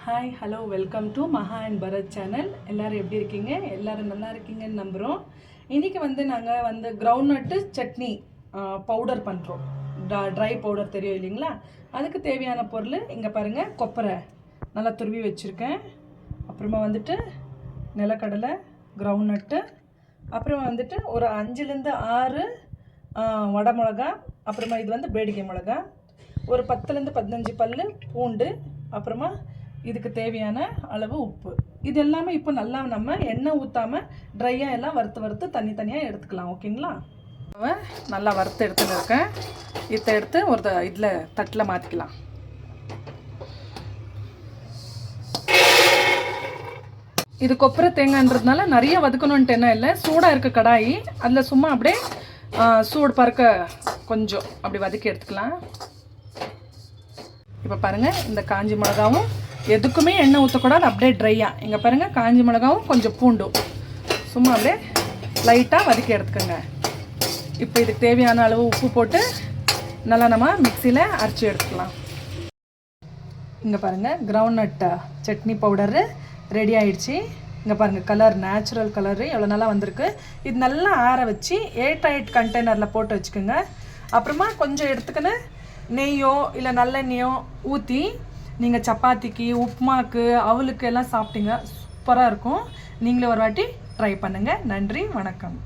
Hi hello welcome to மகா and Bharat channel. எல்லோரும் எப்படி இருக்கீங்க? எல்லோரும் நல்லா இருக்கீங்கன்னு நம்புகிறோம். இன்றைக்கி நாங்கள் கிரவுண்ட்நட்டு சட்னி பவுடர் பண்ணுறோம். ட்ரை பவுடர் தெரியும் இல்லைங்களா? அதுக்கு தேவையான பொருள் இங்கே பாருங்கள். கொப்பரை நல்லா துருவி வச்சுருக்கேன். அப்புறமா நிலக்கடலை, கிரவுண்ட்நட்டு, அப்புறமா ஒரு 5லேருந்து 6 வடை மிளகா, அப்புறமா இது பேடிகை மிளகா, ஒரு 10லேருந்து 15 பல் பூண்டு, அப்புறமா இதுக்கு தேவையான அளவு உப்பு. இது எல்லாமே இப்போ நல்லா நம்ம எண்ணெய் ஊற்றாமல் ட்ரையாக எல்லாம் வறுத்து தனித்தனியாக எடுத்துக்கலாம். ஓகேங்களா? நல்லா வறுத்து எடுத்துன்னு இருக்கேன். இதை எடுத்து ஒரு இதில் தட்டில் மாற்றிக்கலாம். இது கொப்பரை தேங்காய்ன்றதுனால நிறைய வதக்கணுன்ட்டு என்ன இல்லை, சூடாக இருக்க கடாயி அதில் சும்மா அப்படியே சூடு பறக்க கொஞ்சம் அப்படி வதக்கி எடுத்துக்கலாம். இப்போ பாருங்கள், இந்த காஞ்சி மிளகாவும் எதுக்குமே எண்ணெய் ஊற்றக்கூடாது, அப்படியே ட்ரையாக. இங்கே பாருங்கள், காஞ்சி மிளகாவும் கொஞ்சம் பூண்டும் சும்மா அப்படியே லைட்டாக வதக்கி எடுத்துக்கோங்க. இப்போ இதுக்கு தேவையான அளவு உப்பு போட்டு நல்லா நம்ம மிக்சியில் அரைச்சி எடுத்துக்கலாம். இங்கே பாருங்கள், கிரவுண்ட்நட் சட்னி பவுடரு ரெடி ஆகிடுச்சு. இங்கே பாருங்கள், கலர் நேச்சுரல் கலரு எவ்வளோ நல்லா வந்திருக்கு. இது நல்லா ஆற வச்சு ஏர்டைட் கண்டெய்னரில் போட்டு வச்சுக்கோங்க. அப்புறமா கொஞ்சம் எடுத்துக்கின்னு நெய்யோ இல்லை நல்லெண்ணெயோ ஊற்றி நீங்கள் சப்பாத்திக்கு, உப்புமாக்கு, அவலுக்கு எல்லாம் சாப்பிட்டீங்க சூப்பராக இருக்கும். நீங்களே ஒரு வாட்டி ட்ரை பண்ணுங்கள். நன்றி, வணக்கம்.